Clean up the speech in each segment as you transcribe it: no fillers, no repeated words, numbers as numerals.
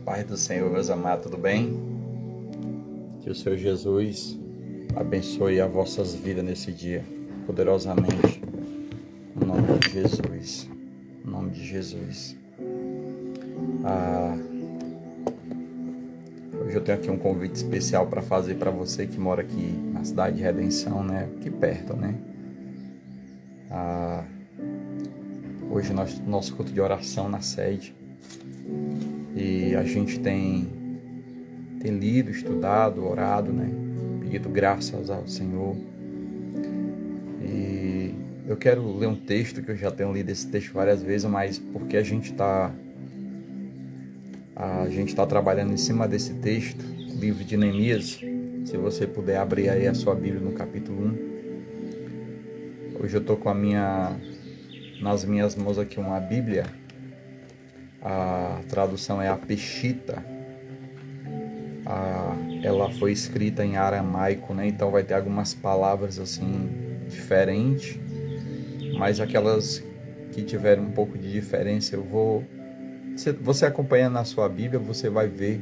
Paz do Senhor, meus amados, tudo bem? Que o Senhor Jesus abençoe as vossas vidas nesse dia, poderosamente, em nome de Jesus, em nome de Jesus. Hoje eu tenho aqui um convite especial para fazer para você que mora aqui na cidade de Redenção, né? Aqui perto, né? Hoje nosso culto de oração na sede, e a gente tem lido, estudado, orado, né? Pedido graças ao Senhor. E eu quero ler um texto que eu já tenho lido esse texto várias vezes, mas porque a gente está trabalhando em cima desse texto, livro de Neemias. Se você puder abrir aí a sua Bíblia no capítulo 1. Hoje eu estou com nas minhas mãos aqui uma Bíblia. A tradução é a Peshitta. Ela foi escrita em aramaico, né? Então vai ter algumas palavras assim diferentes, mas aquelas que tiverem um pouco de diferença você acompanhando na sua Bíblia, você vai ver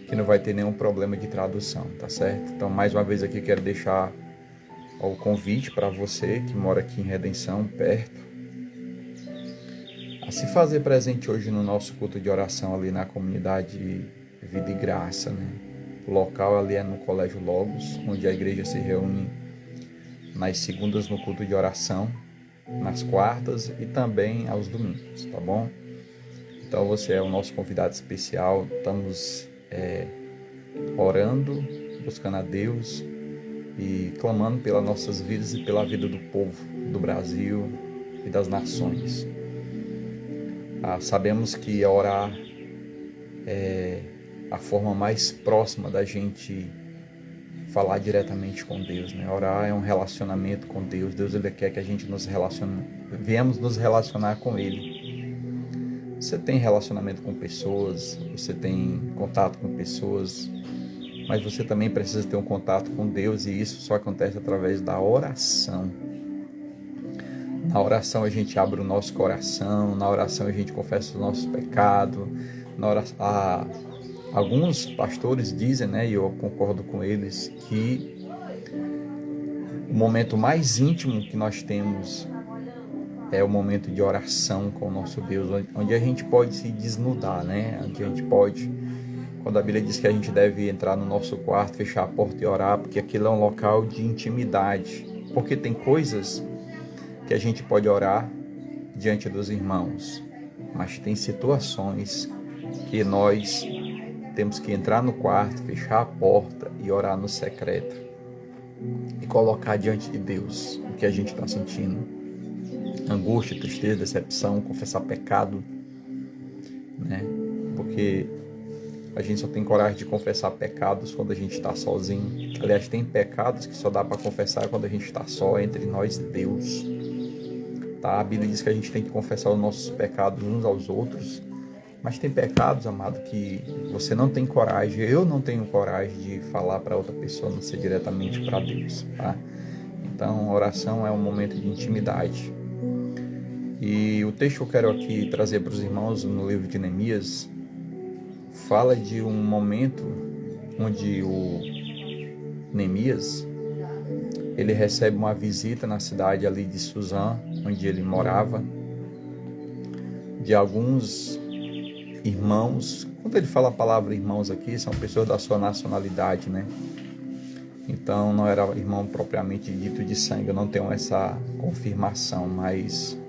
que não vai ter nenhum problema de tradução, tá certo? Então, mais uma vez aqui quero deixar o convite para você que mora aqui em Redenção, perto, a se fazer presente hoje no nosso culto de oração ali na comunidade Vida e Graça, né? O local ali é no Colégio Logos, onde a igreja se reúne nas segundas no culto de oração, nas quartas e também aos domingos, tá bom? Então você é o nosso convidado especial. Estamos orando, buscando a Deus e clamando pelas nossas vidas e pela vida do povo do Brasil e das nações. Sabemos que orar é a forma mais próxima da gente falar diretamente com Deus, né? Orar é um relacionamento com Deus. Deus, Ele quer que a gente viemos nos relacionar com Ele. Você tem relacionamento com pessoas, você tem contato com pessoas, mas você também precisa ter um contato com Deus, e isso só acontece através da oração. Na oração a gente abre o nosso coração, na oração a gente confessa os nossos pecados, alguns pastores dizem, né, e eu concordo com eles, que o momento mais íntimo que nós temos é o momento de oração com o nosso Deus, onde a gente pode se desnudar, né? Onde a gente pode, quando a Bíblia diz que a gente deve entrar no nosso quarto, fechar a porta e orar, porque aquilo é um local de intimidade. Porque tem coisas que a gente pode orar diante dos irmãos, mas tem situações que nós temos que entrar no quarto, fechar a porta e orar no secreto e colocar diante de Deus o que a gente está sentindo. Angústia, tristeza, decepção, confessar pecado, né? Porque a gente só tem coragem de confessar pecados quando a gente está sozinho. Aliás, tem pecados que só dá para confessar quando a gente está só, entre nós e Deus, tá? A Bíblia diz que a gente tem que confessar os nossos pecados uns aos outros, mas tem pecados, amado, que você não tem coragem, eu não tenho coragem de falar para outra pessoa, não ser diretamente para Deus, tá? Então, oração é um momento de intimidade. E o texto que eu quero aqui trazer para os irmãos no livro de Neemias fala de um momento onde o Neemias ele recebe uma visita na cidade ali de Suzã, onde ele morava, de alguns irmãos. Quando ele fala a palavra irmãos aqui, são pessoas da sua nacionalidade, né? Então não era irmão propriamente dito de sangue, eu não tenho essa confirmação, mas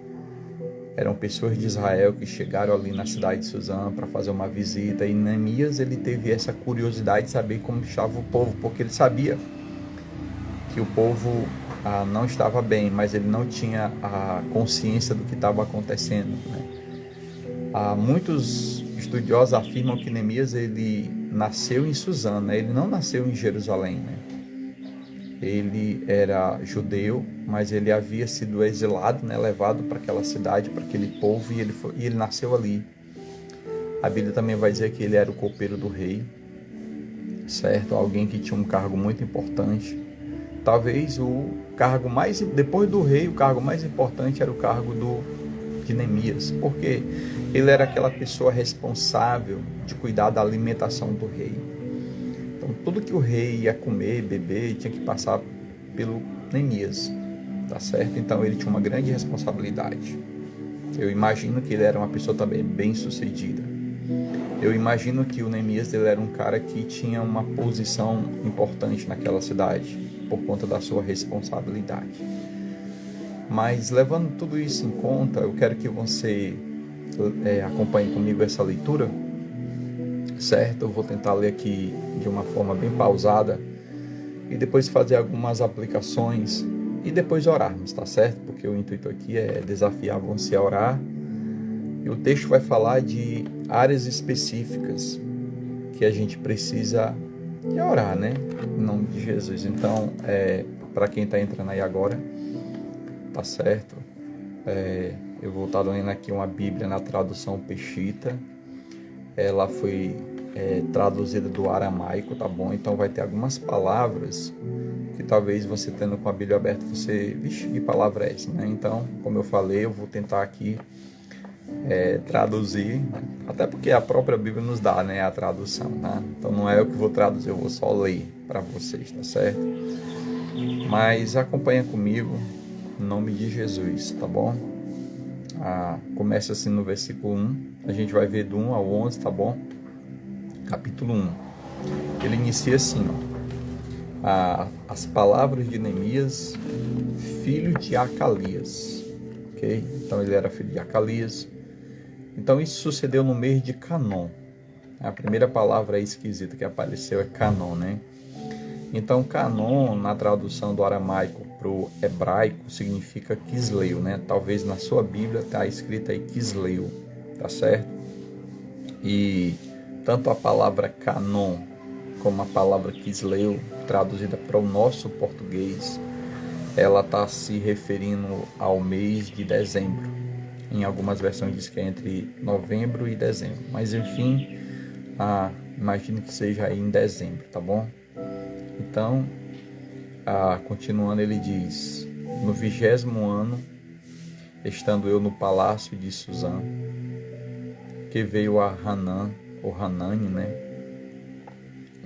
eram pessoas de Israel que chegaram ali na cidade de Suzã para fazer uma visita, e Neemias ele teve essa curiosidade de saber como estava o povo, porque ele sabia que o povo não estava bem, mas ele não tinha a consciência do que estava acontecendo, né? Muitos estudiosos afirmam que Neemias ele nasceu em Suzã, né? Ele não nasceu em Jerusalém, né? Ele era judeu, mas ele havia sido exilado, né, levado para aquela cidade, para aquele povo, e ele nasceu ali. A Bíblia também vai dizer que ele era o copeiro do rei, certo? Alguém que tinha um cargo muito importante. Talvez o cargo depois do rei, o cargo mais importante era o cargo do de Neemias, porque ele era aquela pessoa responsável de cuidar da alimentação do rei. Então, tudo que o rei ia comer, beber, tinha que passar pelo Neemias, tá certo? Então, ele tinha uma grande responsabilidade. Eu imagino que ele era uma pessoa também bem-sucedida. Eu imagino que o Neemias ele era um cara que tinha uma posição importante naquela cidade, por conta da sua responsabilidade. Mas, levando tudo isso em conta, eu quero que você acompanhe comigo essa leitura, certo? Eu vou tentar ler aqui de uma forma bem pausada e depois fazer algumas aplicações e depois orarmos, tá certo? Porque o intuito aqui é desafiar você a orar. E o texto vai falar de áreas específicas que a gente precisa de orar, né? Em nome de Jesus. Então, para quem está entrando aí agora, tá certo? Eu vou estar lendo aqui uma Bíblia na tradução Peshitta. Ela foi traduzida do aramaico, tá bom? Então vai ter algumas palavras que talvez você tendo com a Bíblia aberta, você... Vixe, que palavra é essa, né? Então, como eu falei, eu vou tentar aqui traduzir, né? Até porque a própria Bíblia nos dá, né, a tradução, tá? Então não é eu que vou traduzir, eu vou só ler para vocês, tá certo? Mas acompanha comigo, em nome de Jesus, tá bom? Começa assim no versículo 1, a gente vai ver do 1 ao 11, tá bom? Capítulo 1. Ele inicia assim, ó. As palavras de Neemias, filho de Acalias. Ok? Então ele era filho de Acalias. Então isso sucedeu no mês de Canon. A primeira palavra esquisita que apareceu é Canon, né? Então Canon, na tradução do aramaico para o hebraico, significa Quisleu, né? Talvez na sua Bíblia está escrito aí Quisleu, tá certo? E tanto a palavra Canon como a palavra Quisleu, traduzida para o nosso português, ela está se referindo ao mês de dezembro. Em algumas versões diz que é entre novembro e dezembro. Mas enfim, imagino que seja aí em dezembro, tá bom? Então, continuando, ele diz: no 20º ano, estando eu no palácio de Suzã, que veio a Hanã, ou Hanani, né?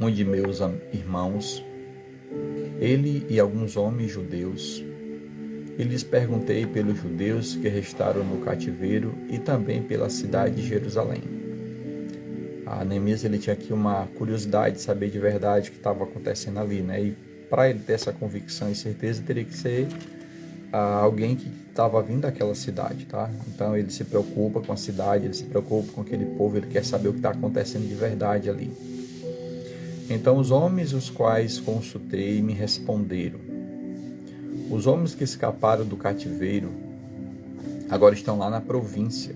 Um de meus irmãos, ele e alguns homens judeus, e lhes perguntei pelos judeus que restaram no cativeiro e também pela cidade de Jerusalém. Neemias ele tinha aqui uma curiosidade de saber de verdade o que estava acontecendo ali, né? E para ele ter essa convicção e certeza, teria que ser alguém que estava vindo daquela cidade, tá? Então ele se preocupa com a cidade, ele se preocupa com aquele povo, ele quer saber o que está acontecendo de verdade ali. Então os homens os quais consultei me responderam: os homens que escaparam do cativeiro agora estão lá na província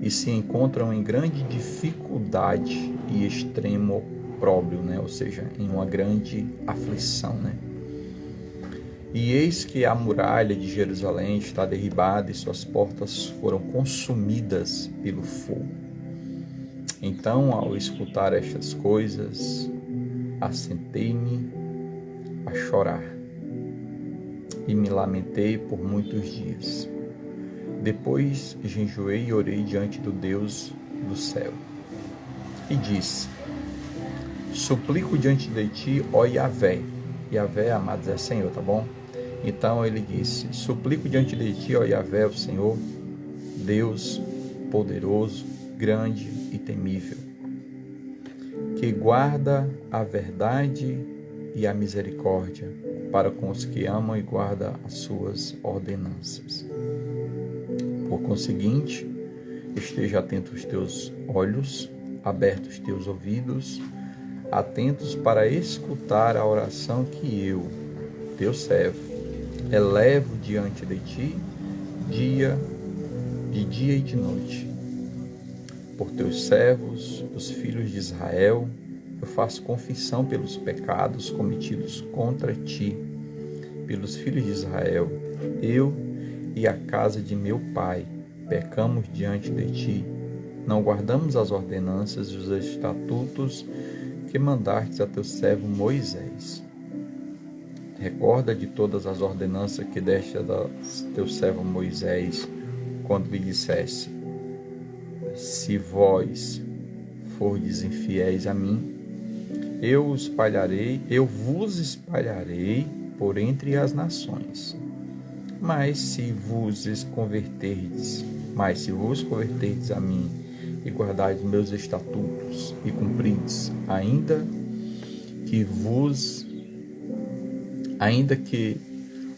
e se encontram em grande dificuldade e extremo opróbrio, né? Ou seja, em uma grande aflição, né? E eis que a muralha de Jerusalém está derribada e suas portas foram consumidas pelo fogo. Então, ao escutar estas coisas, assentei-me a chorar e me lamentei por muitos dias. Depois jejuei e orei diante do Deus do céu e disse: suplico diante de ti, ó Yahvé. Yahvé, amados, é Senhor, tá bom? Então ele disse: suplico diante de ti, ó Yahvé, o Senhor, Deus poderoso, grande e temível, que guarda a verdade e a misericórdia para com os que amam e guardam as suas ordenanças. Por conseguinte, esteja atento os teus olhos, abertos os teus ouvidos, atentos para escutar a oração que eu, teu servo, elevo diante de ti, de dia e de noite. Por teus servos, os filhos de Israel, eu faço confissão pelos pecados cometidos contra ti. Pelos filhos de Israel, eu e a casa de meu pai pecamos diante de ti, não guardamos as ordenanças e os estatutos que mandastes a teu servo Moisés. Recorda de todas as ordenanças que deste a teu servo Moisés, quando lhe dissesse: se vós fordes infiéis a mim, eu vos espalharei por entre as nações. Mas se vos converterdes a mim e guardardes meus estatutos e cumprirdes, ainda que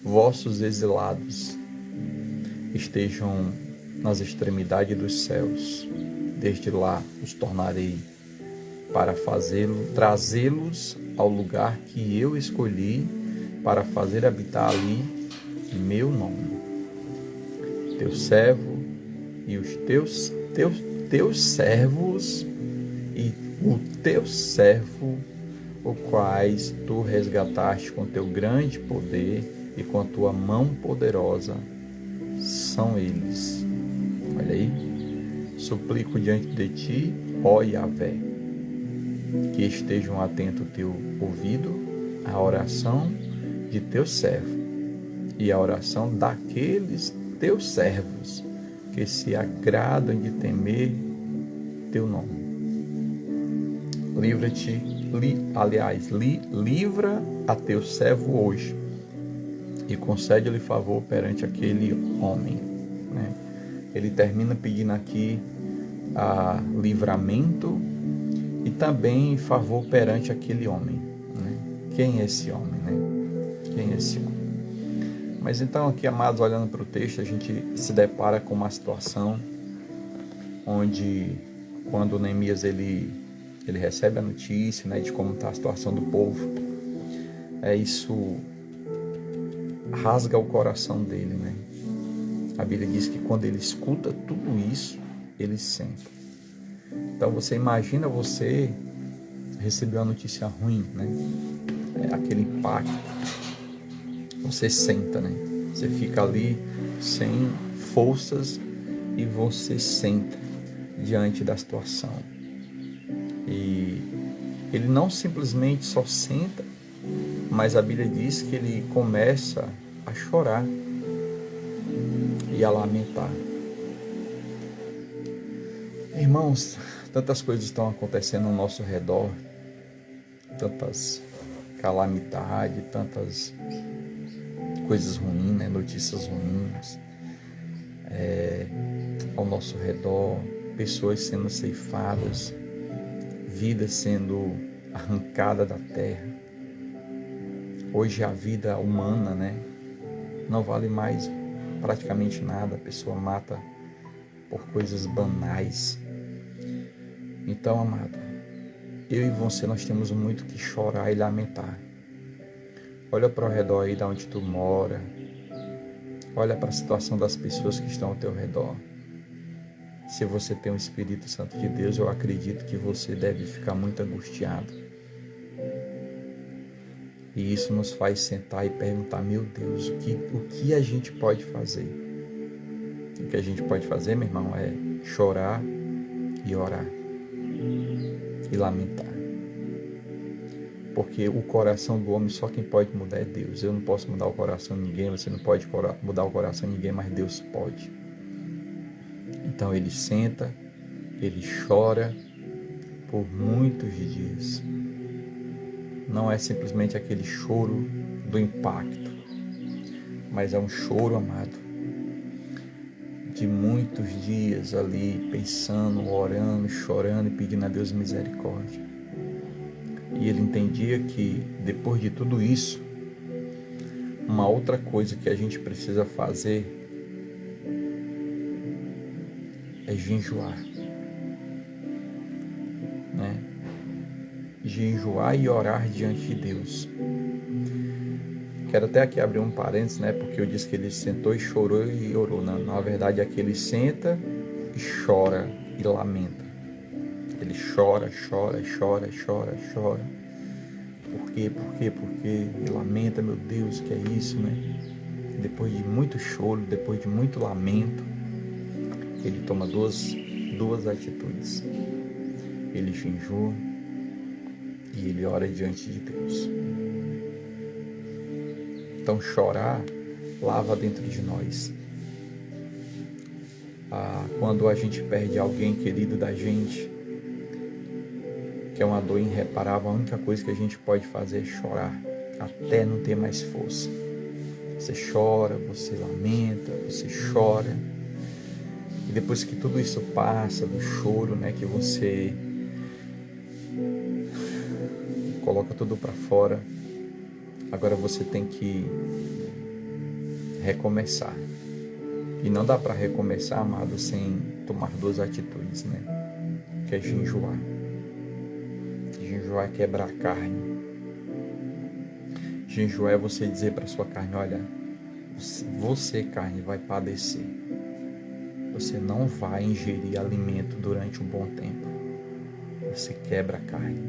vossos exilados estejam nas extremidades dos céus, desde lá os tornarei para trazê-los ao lugar que eu escolhi para fazer habitar ali meu nome. Teu servo e os teus servos e o teu servo, o quais tu resgataste com teu grande poder e com a tua mão poderosa, são eles. Olha aí, suplico diante de ti, ó Yahvé, que estejam atentos o teu ouvido à oração de teu servo e à oração daqueles teus servos que se agradam de temer teu nome. Livra a teu servo hoje e concede-lhe favor perante aquele homem. Né? Ele termina pedindo aqui livramento e também favor perante aquele homem. Né? Quem é esse homem? Né? Quem é esse homem? Mas então aqui, amados, olhando para o texto, a gente se depara com uma situação onde, quando Neemias ele recebe a notícia, né, de como está a situação do povo, isso rasga o coração dele, né? A Bíblia diz que quando ele escuta tudo isso, ele senta. Então você imagina você receber uma notícia ruim, né? Aquele impacto. Você senta, né? Você fica ali sem forças e você senta diante da situação. E ele não simplesmente só senta, mas a Bíblia diz que ele começa a chorar e a lamentar. Irmãos, tantas coisas estão acontecendo ao nosso redor, tantas calamidades, tantas coisas ruins, né? Notícias ruins ao nosso redor, pessoas sendo ceifadas, vidas sendo arrancadas da terra. Hoje a vida humana, né, não vale mais praticamente nada. A pessoa mata por coisas banais. Então, amado, eu e você, nós temos muito que chorar e lamentar. Olha para o redor aí de onde tu mora. Olha para a situação das pessoas que estão ao teu redor. Se você tem o Espírito Santo de Deus, eu acredito que você deve ficar muito angustiado. E isso nos faz sentar e perguntar: meu Deus, o que a gente pode fazer? O que a gente pode fazer, meu irmão, é chorar e orar e lamentar. Porque o coração do homem, só quem pode mudar é Deus. Eu não posso mudar o coração de ninguém, você não pode mudar o coração de ninguém, mas Deus pode. Então ele senta, ele chora por muitos dias. Não é simplesmente aquele choro do impacto, mas é um choro, amado, de muitos dias ali, pensando, orando, chorando e pedindo a Deus misericórdia. E ele entendia que, depois de tudo isso, uma outra coisa que a gente precisa fazer é jejuar, né? Jejuar e orar diante de Deus. Quero até aqui abrir um parênteses, né? Porque eu disse que ele sentou e chorou e orou. Não, na verdade, é que ele senta e chora e lamenta. Ele chora. Por quê? E lamenta, meu Deus, que é isso, né? Depois de muito choro, depois de muito lamento, ele toma duas atitudes. Ele jejua e ele ora diante de Deus. Então chorar lava dentro de nós. quando a gente perde alguém querido da gente, que é uma dor irreparável, a única coisa que a gente pode fazer é chorar, até não ter mais força. Você chora, você lamenta, você chora. E depois que tudo isso passa, do choro, né, que você coloca tudo para fora, agora você tem que recomeçar. E não dá para recomeçar, amado, sem tomar duas atitudes, né? Que é jejuar. Jejuar é quebrar a carne. Jejuar é você dizer para sua carne: olha, você, carne, vai padecer. Você não vai ingerir alimento durante um bom tempo. Você quebra a carne.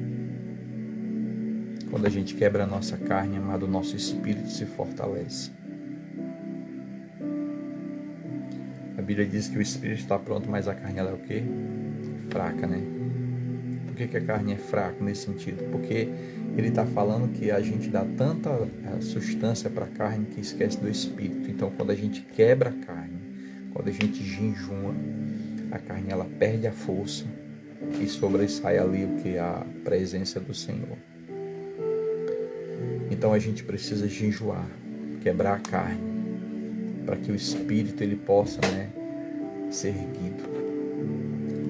Quando a gente quebra a nossa carne, amado, o nosso espírito se fortalece. A Bíblia diz que o espírito está pronto, mas a carne ela é o quê? Fraca, né? Por que a carne é fraca nesse sentido? Porque ele está falando que a gente dá tanta substância para a carne que esquece do espírito. Então, quando a gente quebra a carne, quando a gente jejuma, a carne ela perde a força e sobressai ali o que é a presença do Senhor. Então, a gente precisa jejuar, quebrar a carne, para que o espírito ele possa, né, ser erguido.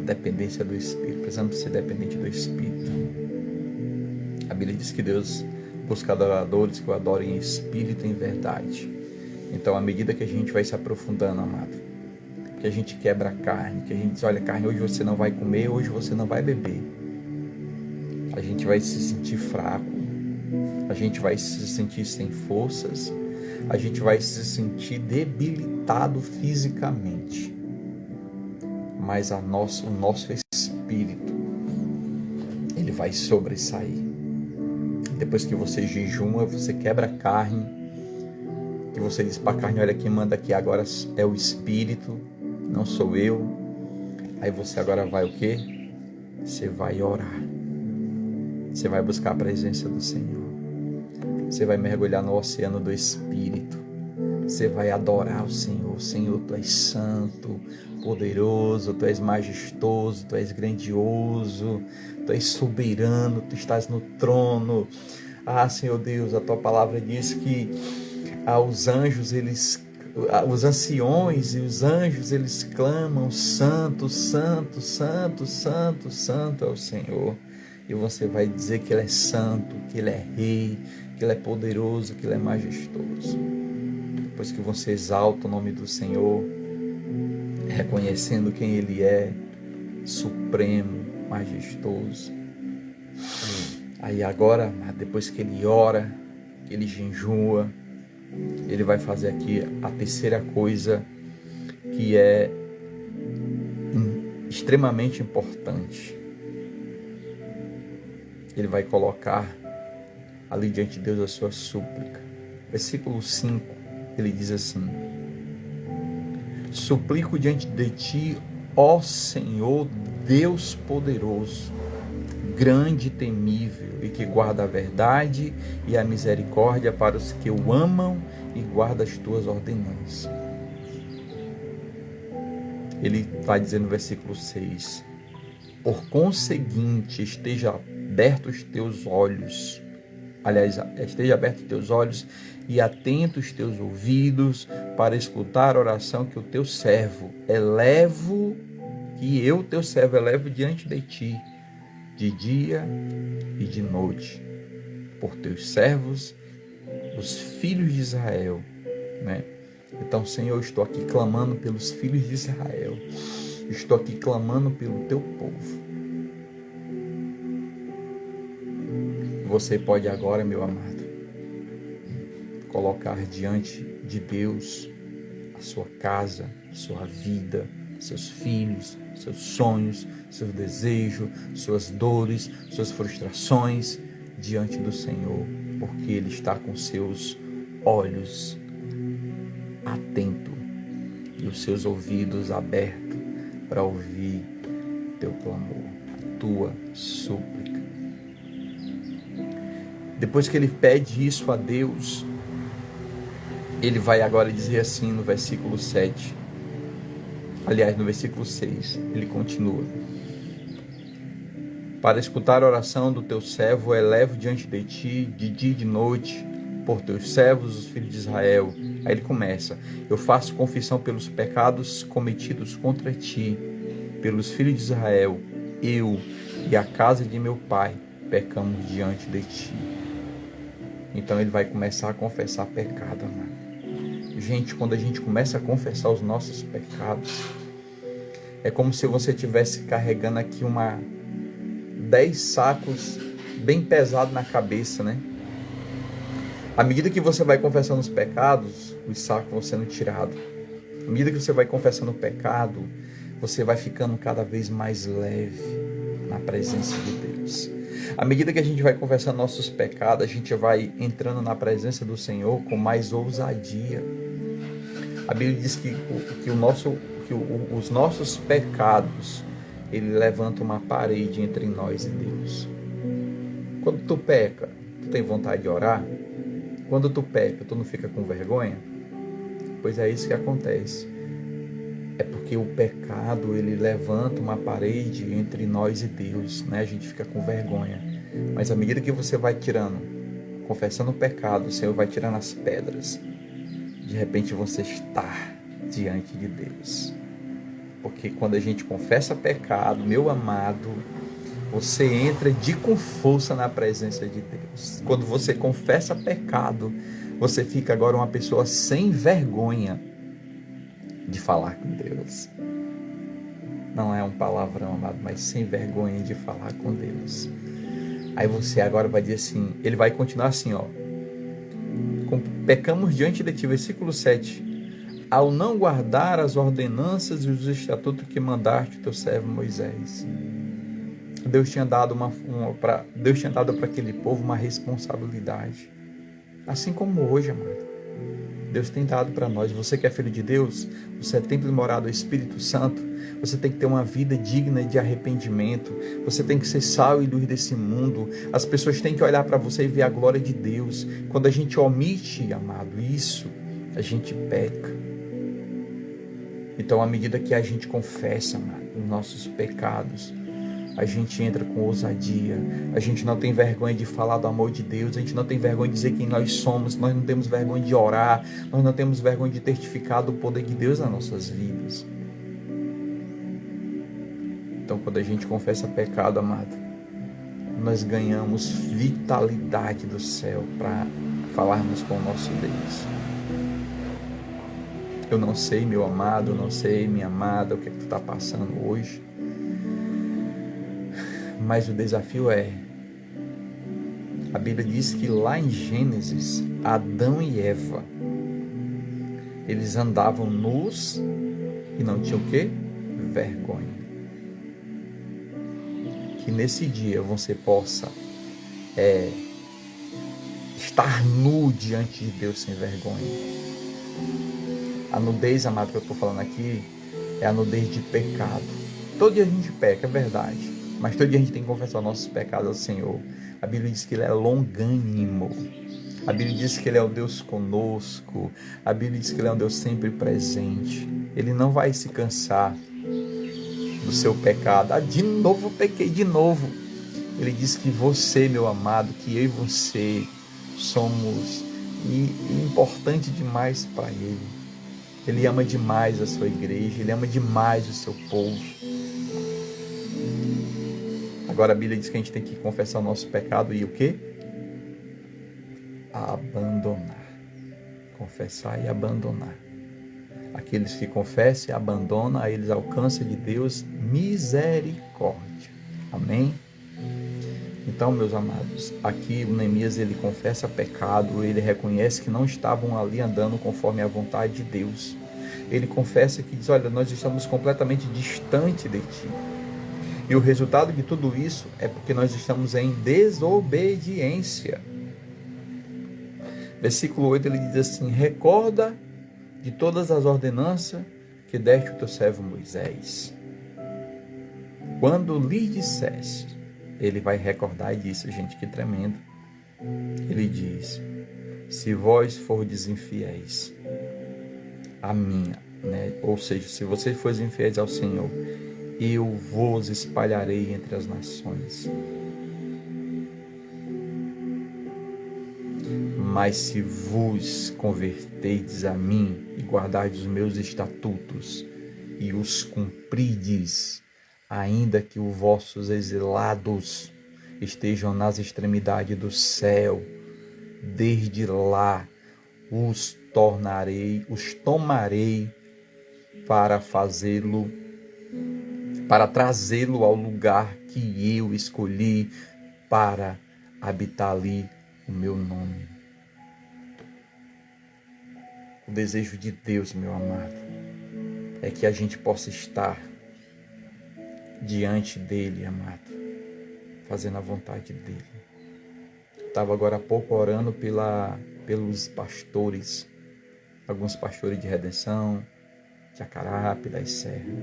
Dependência do espírito. Precisamos ser dependentes do espírito. A Bíblia diz que Deus busca adoradores que o adorem em espírito e em verdade. Então, à medida que a gente vai se aprofundando, amado, que a gente quebra a carne, que a gente diz: olha, carne, hoje você não vai comer, hoje você não vai beber. A gente vai se sentir fraco, a gente vai se sentir sem forças, a gente vai se sentir debilitado fisicamente. Mas o nosso espírito, ele vai sobressair. Depois que você jejuma, você quebra a carne, que você diz para a carne: olha, quem manda aqui agora é o espírito, não sou eu. Aí você agora vai o quê? Você vai orar. Você vai buscar a presença do Senhor. Você vai mergulhar no oceano do Espírito. Você vai adorar o Senhor. Senhor, Tu és santo, poderoso, Tu és majestoso, Tu és grandioso, Tu és soberano, Tu estás no trono. Senhor Deus, a Tua palavra diz que os anjos, os anciões e os anjos, eles clamam: santo, santo, santo, santo, santo é o Senhor. E você vai dizer que Ele é santo, que Ele é rei, que Ele é poderoso, que Ele é majestoso. Depois que você exalta o nome do Senhor, reconhecendo quem Ele é, supremo, majestoso. Aí agora, depois que ele ora, que ele jejua, ele vai fazer aqui a terceira coisa que é extremamente importante. Ele vai colocar ali diante de Deus a sua súplica. Versículo 5, ele diz assim: suplico diante de ti, ó Senhor, Deus poderoso, grande e temível, e que guarda a verdade e a misericórdia para os que o amam e guarda as tuas ordenanças. Ele vai dizer no versículo 6: por conseguinte, esteja abertos os teus olhos, esteja abertos os teus olhos e atentos os teus ouvidos para escutar a oração que o teu servo elevo, que eu, teu servo, elevo diante de ti, de dia e de noite, por teus servos, os filhos de Israel, né? Então, Senhor, eu estou aqui clamando pelos filhos de Israel, estou aqui clamando pelo teu povo. Você pode agora, meu amado, colocar diante de Deus a sua casa, a sua vida, seus filhos, seus sonhos, seus desejos, suas dores, suas frustrações diante do Senhor, porque Ele está com seus olhos atentos e os seus ouvidos abertos para ouvir teu clamor, a tua súplica. Depois que ele pede isso a Deus, ele vai agora dizer assim no versículo 7: Aliás, no versículo 6, ele continua: para escutar a oração do teu servo, elevo diante de ti, de dia e de noite, por teus servos, os filhos de Israel. Aí ele começa: eu faço confissão pelos pecados cometidos contra ti, pelos filhos de Israel. Eu e a casa de meu pai pecamos diante de ti. Então ele vai começar a confessar pecado, amado. Gente, quando a gente começa a confessar os nossos pecados, é como se você estivesse carregando aqui 10 sacos bem pesados na cabeça, né? À medida que você vai confessando os pecados, os sacos vão sendo tirados. À medida que você vai confessando o pecado, você vai ficando cada vez mais leve na presença de Deus. À medida que a gente vai confessando nossos pecados, a gente vai entrando na presença do Senhor com mais ousadia. A Bíblia diz que os nossos pecados, ele levanta uma parede entre nós e Deus. Quando tu peca, tu tem vontade de orar? Quando tu peca, tu não fica com vergonha? Pois é isso que acontece. É porque o pecado, ele levanta uma parede entre nós e Deus, né? A gente fica com vergonha. Mas à medida que você vai tirando, confessando o pecado, o Senhor vai tirando as pedras. De repente você está diante de Deus. Porque quando a gente confessa pecado, meu amado, você entra com força na presença de Deus. Quando você confessa pecado, você fica agora uma pessoa sem vergonha de falar com Deus. Não é um palavrão, amado, mas sem vergonha de falar com Deus. Aí você agora vai dizer assim, ele vai continuar assim, ó. Pecamos diante de ti, versículo 7. Ao não guardar as ordenanças e os estatutos que mandaste o teu servo Moisés. Deus tinha dado para aquele povo uma responsabilidade. Assim como hoje, amado. Deus tem dado para nós. Você que é filho de Deus, você é templo e morada do Espírito Santo, você tem que ter uma vida digna de arrependimento, você tem que ser sal e luz desse mundo. As pessoas têm que olhar para você e ver a glória de Deus. Quando a gente omite, amado, isso, a gente peca. Então, à medida que a gente confessa, amado, os nossos pecados, a gente entra com ousadia, a gente não tem vergonha de falar do amor de Deus, a gente não tem vergonha de dizer quem nós somos, nós não temos vergonha de orar, nós não temos vergonha de testificar do poder de Deus nas nossas vidas. Então, quando a gente confessa pecado, amado, nós ganhamos vitalidade do céu para falarmos com o nosso Deus. Eu não sei, meu amado, eu não sei, minha amada, o que é que tu está passando hoje. Mas o desafio a Bíblia diz que lá em Gênesis, Adão e Eva, eles andavam nus e não tinham o quê? Vergonha. Que nesse dia você possa estar nu diante de Deus sem vergonha. A nudez, amado, que eu estou falando aqui, é a nudez de pecado. Todo dia a gente peca, é verdade. Mas todo dia a gente tem que confessar nossos pecados ao Senhor. A Bíblia diz que Ele é longânimo. A Bíblia diz que Ele é o Deus conosco. A Bíblia diz que Ele é um Deus sempre presente. Ele não vai se cansar do seu pecado. De novo eu pequei, de novo. Ele diz que você, meu amado, que eu e você somos importante demais para Ele. Ele ama demais a sua igreja. Ele ama demais o seu povo. Agora a Bíblia diz que a gente tem que confessar o nosso pecado e o quê? Abandonar. Confessar e abandonar. Aqueles que confessam e abandonam, aí eles alcançam de Deus misericórdia. Amém? Então, meus amados, aqui o Neemias, ele confessa pecado, ele reconhece que não estavam ali andando conforme a vontade de Deus. Ele confessa que diz, olha, nós estamos completamente distante de ti. E o resultado de tudo isso é porque nós estamos em desobediência. Versículo 8, ele diz assim, recorda de todas as ordenanças que deste o teu servo Moisés. Quando lhe disseste, ele vai recordar disso, gente, que tremendo. Ele diz, se vós fordes infiéis a mim, né? Ou seja, se vocês forem infiéis ao Senhor, eu vos espalharei entre as nações. Mas se vos converterdes a mim e guardardes os meus estatutos e os cumprirdes, ainda que os vossos exilados estejam nas extremidades do céu, desde lá os tomarei para trazê-lo ao lugar que eu escolhi para habitar ali o meu nome. O desejo de Deus, meu amado, é que a gente possa estar diante dele, amado, fazendo a vontade dele. Estava agora há pouco orando pelos pastores, alguns pastores de Redenção, de Acarape, das Serras,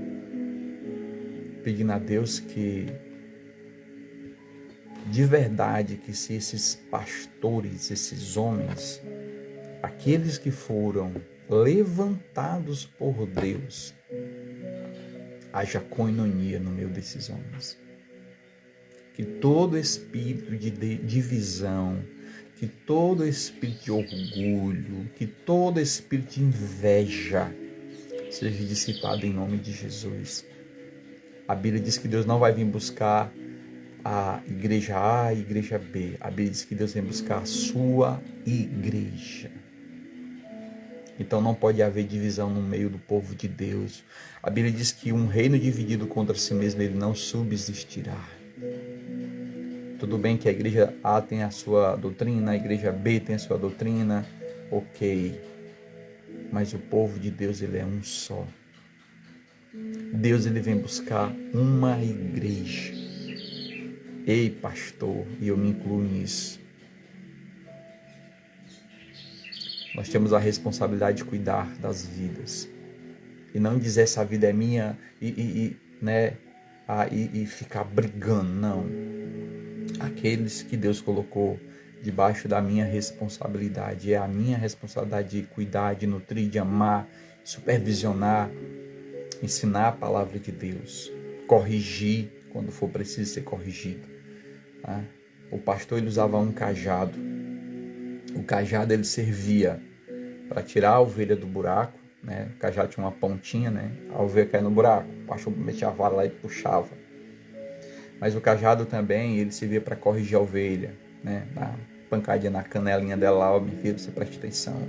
pedindo a Deus que, de verdade, que se esses pastores, esses homens, aqueles que foram levantados por Deus, haja coinonia no meio desses homens. Que todo espírito de divisão, que todo espírito de orgulho, que todo espírito de inveja seja dissipado em nome de Jesus. A Bíblia diz que Deus não vai vir buscar a igreja A e a igreja B. A Bíblia diz que Deus vem buscar a sua igreja. Então não pode haver divisão no meio do povo de Deus. A Bíblia diz que um reino dividido contra si mesmo, ele não subsistirá. Tudo bem que a igreja A tem a sua doutrina, a igreja B tem a sua doutrina, ok. Mas o povo de Deus, ele é um só. Deus, ele vem buscar uma igreja. Ei, pastor, e eu me incluo nisso. Nós temos a responsabilidade de cuidar das vidas. E não dizer essa vida é minha e ficar brigando, não. Aqueles que Deus colocou debaixo da minha responsabilidade. É a minha responsabilidade de cuidar, de nutrir, de amar, supervisionar, ensinar a palavra de Deus, corrigir quando for preciso ser corrigido. Tá? O pastor, ele usava um cajado. O cajado, ele servia para tirar a ovelha do buraco, né? O cajado tinha uma pontinha, né? A ovelha caía no buraco, o pastor metia a vara lá e puxava. Mas o cajado também, ele servia para corrigir a ovelha, né? Dar pancadinha na canelinha dela lá, meu filho, você preste atenção.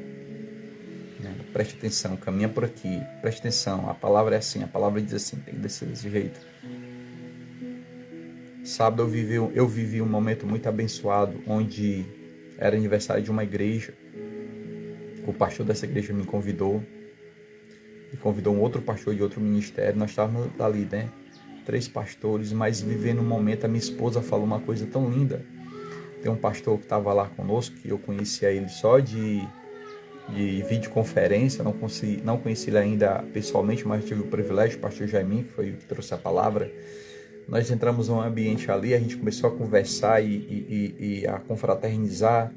Né? Preste atenção, caminha por aqui, preste atenção, a palavra é assim, a palavra diz assim, tem que descer desse jeito. Sábado eu vivi um momento muito abençoado, onde era aniversário de uma igreja. O pastor dessa igreja me convidou. E convidou um outro pastor de outro ministério. Nós estávamos ali, né? 3 pastores, mas vivendo um momento, a minha esposa falou uma coisa tão linda. Tem um pastor que estava lá conosco, que eu conhecia ele só de videoconferência, não conheci ele ainda pessoalmente, mas tive o privilégio, o pastor Jaiminho, que foi o que trouxe a palavra. Nós entramos num ambiente ali, a gente começou a conversar e a confraternizar.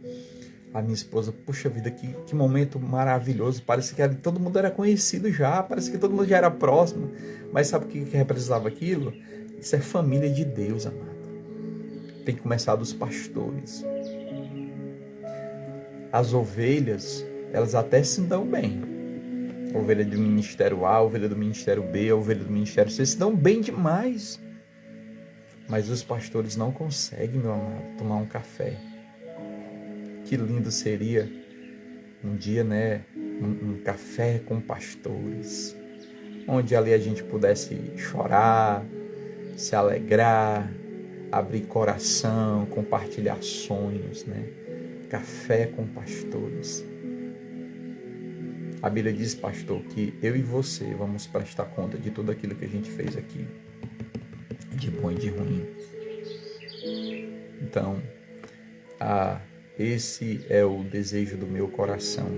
A minha esposa, puxa vida, que momento maravilhoso. Parece que todo mundo era conhecido já, parece que todo mundo já era próximo. Mas sabe o que representava aquilo? Isso é família de Deus, amado. Tem que começar dos pastores. As ovelhas, elas até se dão bem. A ovelha do ministério A, a ovelha do ministério B, a ovelha do ministério C, se dão bem demais. Mas os pastores não conseguem, meu amado, tomar um café. Que lindo seria um dia, né? Um café com pastores. Onde ali a gente pudesse chorar, se alegrar, abrir coração, compartilhar sonhos, né? Café com pastores. A Bíblia diz, pastor, que eu e você vamos prestar conta de tudo aquilo que a gente fez aqui. De bom e de ruim. Então, esse é o desejo do meu coração,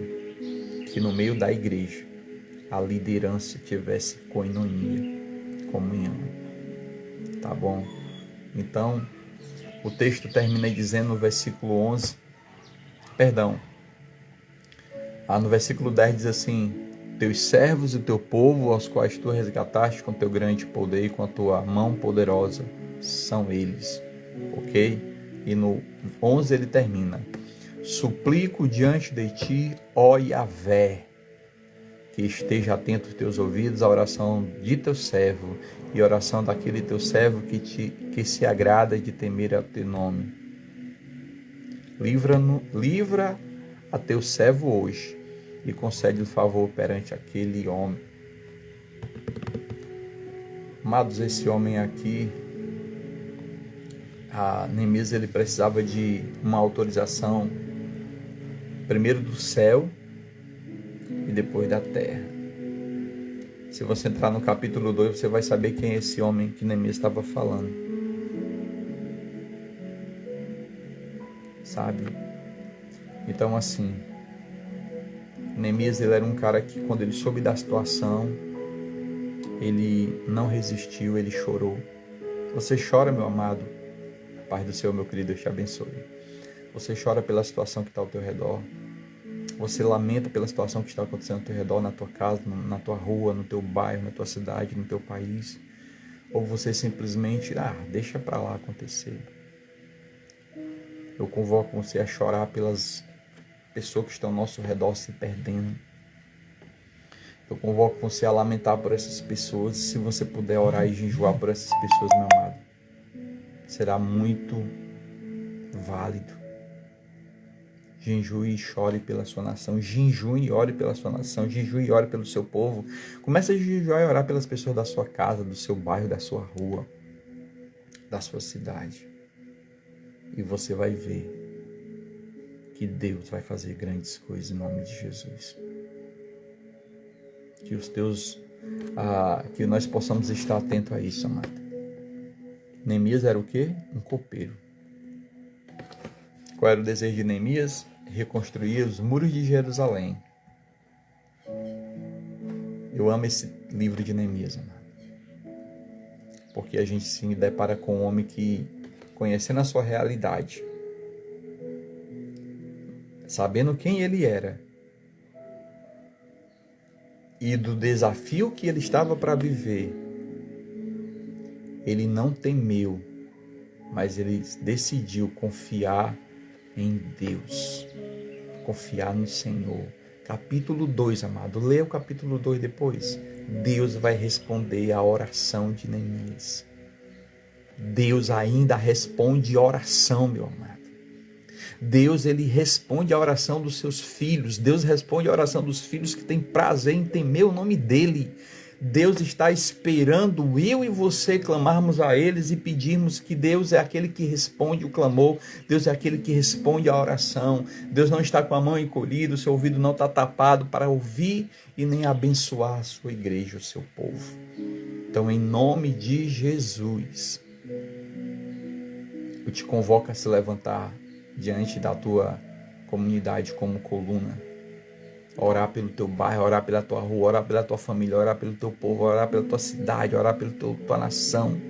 que no meio da igreja a liderança tivesse coinonia, comunhão. Tá bom? Então, o texto termina dizendo no versículo 11, no versículo 10 diz assim: teus servos e o teu povo, aos quais tu resgataste com teu grande poder e com a tua mão poderosa, são eles. Ok? E no 11 ele termina: suplico diante de ti, ó Yahvé, que esteja atento os teus ouvidos à oração de teu servo e à oração daquele teu servo que se agrada de temer a teu nome. Livra a teu servo hoje e concede o favor perante aquele homem. Amados, esse homem aqui, Neemias, ele precisava de uma autorização, primeiro do céu e depois da terra. Se você entrar no capítulo 2, você vai saber quem é esse homem que Neemias estava falando. Sabe? Então, assim, Neemias, ele era um cara que, quando ele soube da situação, ele não resistiu, ele chorou. Você chora, meu amado? Paz do Senhor, meu querido, Deus te abençoe. Você chora pela situação que está ao teu redor. Você lamenta pela situação que está acontecendo ao teu redor, na tua casa, na tua rua, no teu bairro, na tua cidade, no teu país. Ou você simplesmente, deixa para lá acontecer. Eu convoco você a chorar pelas pessoas que estão ao nosso redor se perdendo. Eu convoco você a lamentar por essas pessoas. Se você puder orar e jejuar por essas pessoas, meu amado, será muito válido. Jejue e chore pela sua nação. Jejue e ore pela sua nação. Jejue e ore pelo seu povo. Comece a jejuar e orar pelas pessoas da sua casa, do seu bairro, da sua rua, da sua cidade. E você vai ver que Deus vai fazer grandes coisas em nome de Jesus. Que nós possamos estar atentos a isso, amado. Neemias era o quê? Um copeiro. Qual era o desejo de Neemias? Reconstruir os muros de Jerusalém. Eu amo esse livro de Neemias, amado. Porque a gente se depara com um homem que, conhecendo a sua realidade, sabendo quem ele era e do desafio que ele estava para viver, ele não temeu, mas ele decidiu confiar em Deus, confiar no Senhor. Capítulo 2, amado, leia o capítulo 2 depois. Deus vai responder a oração de Neemias. Deus ainda responde oração, meu amado. Deus, ele responde a oração dos seus filhos. Deus responde a oração dos filhos que têm prazer em temer o nome dele. Deus está esperando eu e você clamarmos a eles e pedirmos que Deus é aquele que responde o clamor. Deus é aquele que responde a oração. Deus não está com a mão encolhida, o seu ouvido não está tapado para ouvir e nem abençoar a sua igreja, o seu povo. Então, em nome de Jesus, eu te convoco a se levantar diante da tua comunidade como coluna. Orar pelo teu bairro, orar pela tua rua, orar pela tua família, orar pelo teu povo, orar pela tua cidade, orar pela tua nação.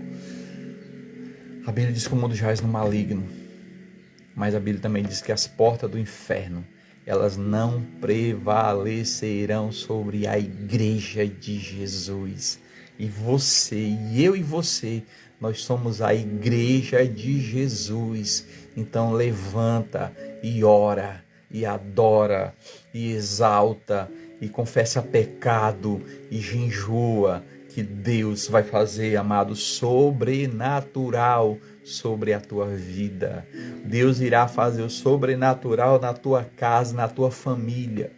A Bíblia diz que o mundo jaz no maligno, mas a Bíblia também diz que as portas do inferno, elas não prevalecerão sobre a igreja de Jesus. E você, e eu e você, nós somos a igreja de Jesus. Então levanta e ora, e adora, e exalta, e confessa pecado, e jejua, que Deus vai fazer, amado, sobrenatural sobre a tua vida. Deus irá fazer o sobrenatural na tua casa, na tua família,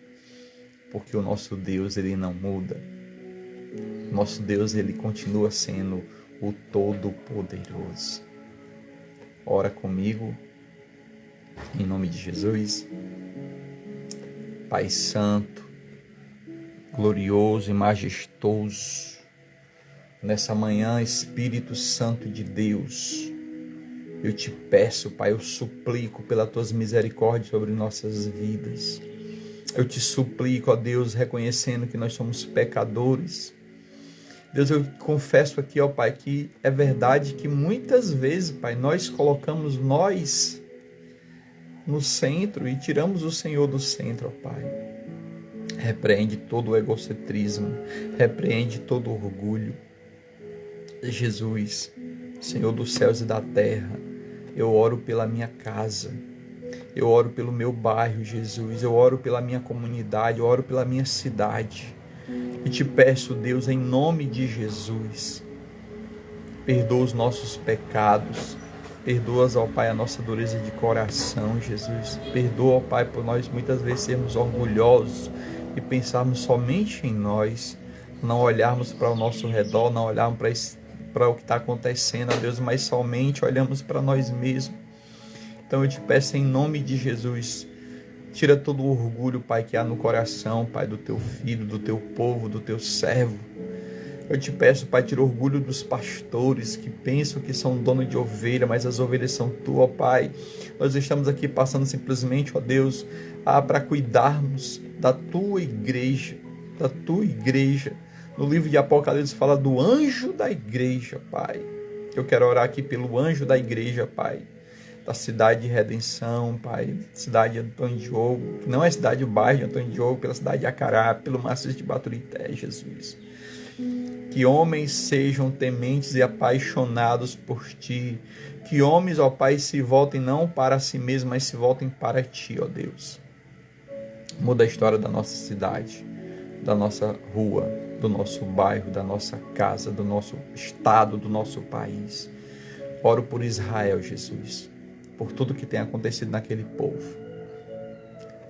porque o nosso Deus, ele não muda. Nosso Deus, ele continua sendo o Todo-Poderoso. Ora comigo, em nome de Jesus. Pai Santo, glorioso e majestoso, nessa manhã, Espírito Santo de Deus, eu te peço, Pai, eu suplico pelas tuas misericórdias sobre nossas vidas. Eu te suplico, ó Deus, reconhecendo que nós somos pecadores. Deus, eu confesso aqui, ó Pai, que é verdade que muitas vezes, Pai, nós colocamos nós no centro e tiramos o Senhor do centro, ó Pai. Repreende todo o egocentrismo, repreende todo o orgulho. Jesus, Senhor dos céus e da terra, eu oro pela minha casa, eu oro pelo meu bairro, Jesus, eu oro pela minha comunidade, eu oro pela minha cidade. E te peço, Deus, em nome de Jesus, perdoa os nossos pecados, perdoa, ó Pai, a nossa dureza de coração, Jesus. Perdoa, ó Pai, por nós muitas vezes sermos orgulhosos e pensarmos somente em nós, não olharmos para o nosso redor, não olharmos para o que está acontecendo, ó Deus, mas somente olhamos para nós mesmos. Então eu te peço em nome de Jesus, tira todo o orgulho, Pai, que há no coração, Pai, do teu filho, do teu povo, do teu servo. Eu te peço, Pai, tira orgulho dos pastores que pensam que são dono de ovelha, mas as ovelhas são tuas, ó Pai. Nós estamos aqui passando simplesmente, ó Deus, para cuidarmos da tua igreja, da tua igreja. No livro de Apocalipse fala do anjo da igreja, Pai. Eu quero orar aqui pelo anjo da igreja, Pai, da cidade de Redenção, Pai, cidade de Antônio Diogo, que não é cidade do bairro de Antônio Diogo, pela cidade de Acará, pelo maciço de Baturité, Jesus. Que homens sejam tementes e apaixonados por Ti. Que homens, ó Pai, se voltem não para si mesmos, mas se voltem para Ti, ó Deus. Muda a história da nossa cidade, da nossa rua, do nosso bairro, da nossa casa, do nosso estado, do nosso país. Oro por Israel, Jesus, por tudo que tem acontecido naquele povo.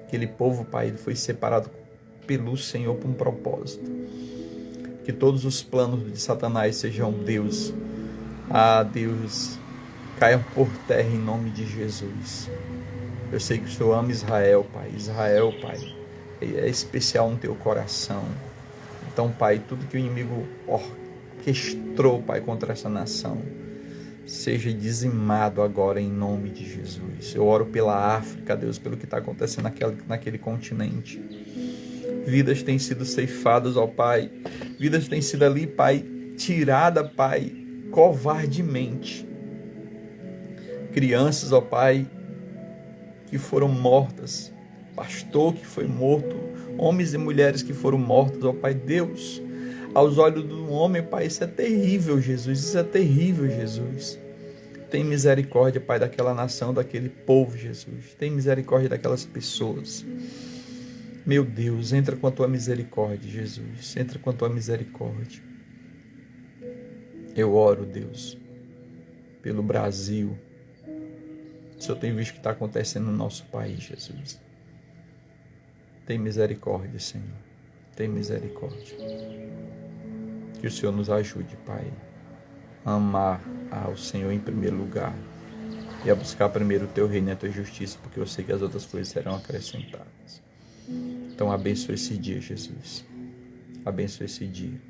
Aquele povo, Pai, foi separado pelo Senhor por um propósito. Que todos os planos de Satanás sejam, Deus, Deus, caiam por terra em nome de Jesus. Eu sei que o Senhor ama Israel, Pai. Israel, Pai, é especial no teu coração. Então, Pai, tudo que o inimigo orquestrou, Pai, contra essa nação, seja dizimado agora em nome de Jesus. Eu oro pela África, Deus, pelo que está acontecendo naquele continente. Vidas têm sido ceifadas, ó Pai. Vidas têm sido ali, Pai, tirada, Pai, covardemente. Crianças, ó Pai, que foram mortas. Pastor que foi morto. Homens e mulheres que foram mortos, ó Pai. Deus, aos olhos do homem, Pai, isso é terrível, Jesus. Isso é terrível, Jesus. Tem misericórdia, Pai, daquela nação, daquele povo, Jesus. Tem misericórdia daquelas pessoas. Meu Deus, entra com a tua misericórdia, Jesus. Entra com a tua misericórdia. Eu oro, Deus, pelo Brasil. O Senhor tem visto o que está acontecendo no nosso país, Jesus. Tem misericórdia, Senhor. Tem misericórdia. Que o Senhor nos ajude, Pai, a amar ao Senhor em primeiro lugar e a buscar primeiro o teu reino e a tua justiça, porque eu sei que as outras coisas serão acrescentadas. Então abençoa esse dia, Jesus. Abençoa esse dia.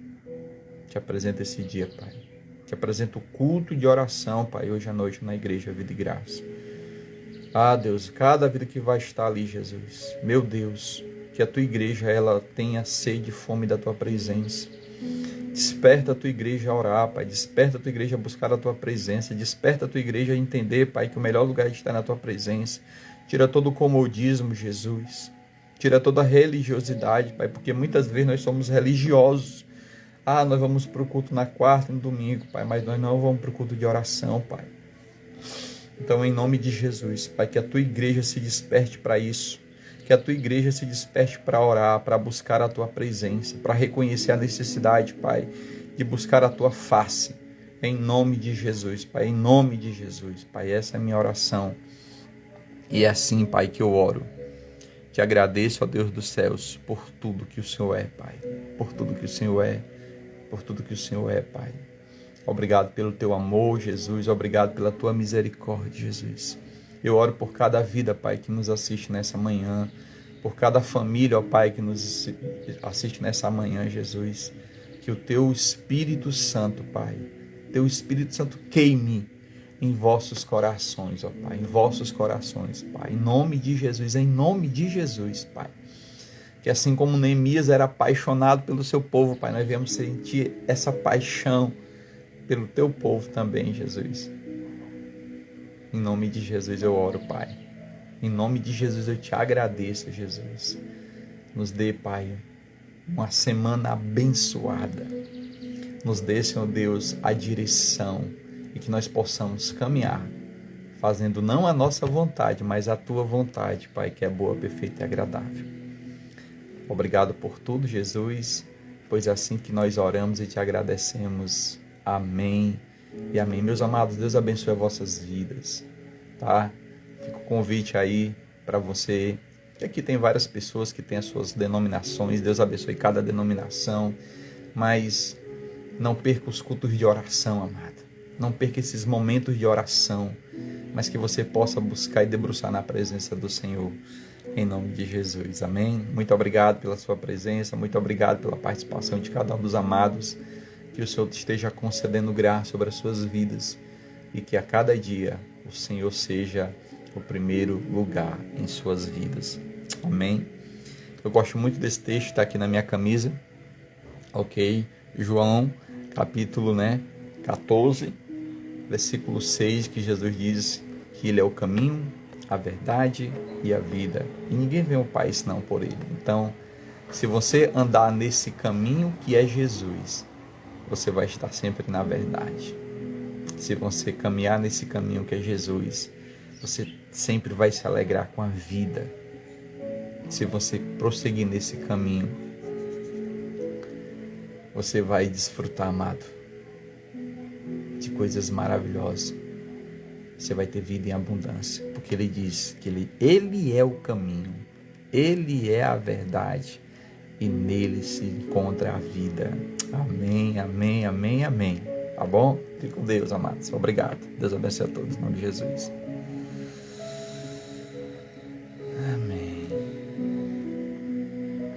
Te apresento esse dia, Pai. Te apresento o culto de oração, Pai, hoje à noite na igreja Vida e Graça. Deus, cada vida que vai estar ali, Jesus. Meu Deus, que a tua igreja, ela tenha sede e fome da tua presença. Desperta a tua igreja a orar, Pai. Desperta a tua igreja a buscar a tua presença. Desperta a tua igreja a entender, Pai, que o melhor lugar é estar na tua presença. Tira todo o comodismo, Jesus. Tira toda a religiosidade, Pai, porque muitas vezes nós somos religiosos. Nós vamos para o culto na quarta e no domingo, Pai, mas nós não vamos para o culto de oração, Pai. Então, em nome de Jesus, Pai, que a tua igreja se desperte para isso. Que a tua igreja se desperte para orar, para buscar a tua presença, para reconhecer a necessidade, Pai, de buscar a tua face. Em nome de Jesus, Pai, em nome de Jesus, Pai, essa é a minha oração. E é assim, Pai, que eu oro. Te agradeço, ó Deus dos céus, por tudo que o Senhor é, Pai. Por tudo que o Senhor é. Por tudo que o Senhor é, Pai. Obrigado pelo teu amor, Jesus. Obrigado pela tua misericórdia, Jesus. Eu oro por cada vida, Pai, que nos assiste nessa manhã. Por cada família, ó Pai, que nos assiste nessa manhã, Jesus. Que o teu Espírito Santo, Pai, teu Espírito Santo queime em vossos corações, ó Pai, em vossos corações, Pai, em nome de Jesus, Pai. Que assim como Neemias era apaixonado pelo seu povo, Pai, nós viemos sentir essa paixão pelo teu povo também, Jesus. Em nome de Jesus eu oro, Pai. Em nome de Jesus eu te agradeço, Jesus. Nos dê, Pai, uma semana abençoada. Nos dê, Senhor Deus, a direção e que nós possamos caminhar, fazendo não a nossa vontade, mas a Tua vontade, Pai, que é boa, perfeita e agradável. Obrigado por tudo, Jesus, pois é assim que nós oramos e te agradecemos. Amém e amém. Meus amados, Deus abençoe as vossas vidas, tá? Fica o convite aí para você. E aqui tem várias pessoas que têm as suas denominações. Deus abençoe cada denominação, mas não perca os cultos de oração, amado. Não perca esses momentos de oração, mas que você possa buscar e debruçar na presença do Senhor, em nome de Jesus. Amém? Muito obrigado pela sua presença, muito obrigado pela participação de cada um dos amados. Que o Senhor esteja concedendo graça sobre as suas vidas e que a cada dia o Senhor seja o primeiro lugar em suas vidas. Amém? Eu gosto muito desse texto, está aqui na minha camisa, ok? João, capítulo 14, versículo 6, que Jesus diz que Ele é o caminho, a verdade e a vida. E ninguém vem ao Pai senão por Ele. Então, se você andar nesse caminho que é Jesus, você vai estar sempre na verdade. Se você caminhar nesse caminho que é Jesus, você sempre vai se alegrar com a vida. Se você prosseguir nesse caminho, você vai desfrutar, amado, de coisas maravilhosas. Você vai ter vida em abundância, porque Ele diz que Ele é o caminho, Ele é a verdade e nele se encontra a vida. Amém, amém, amém, amém. Tá bom? Fique com Deus, amados. Obrigado. Deus abençoe a todos, em nome de Jesus.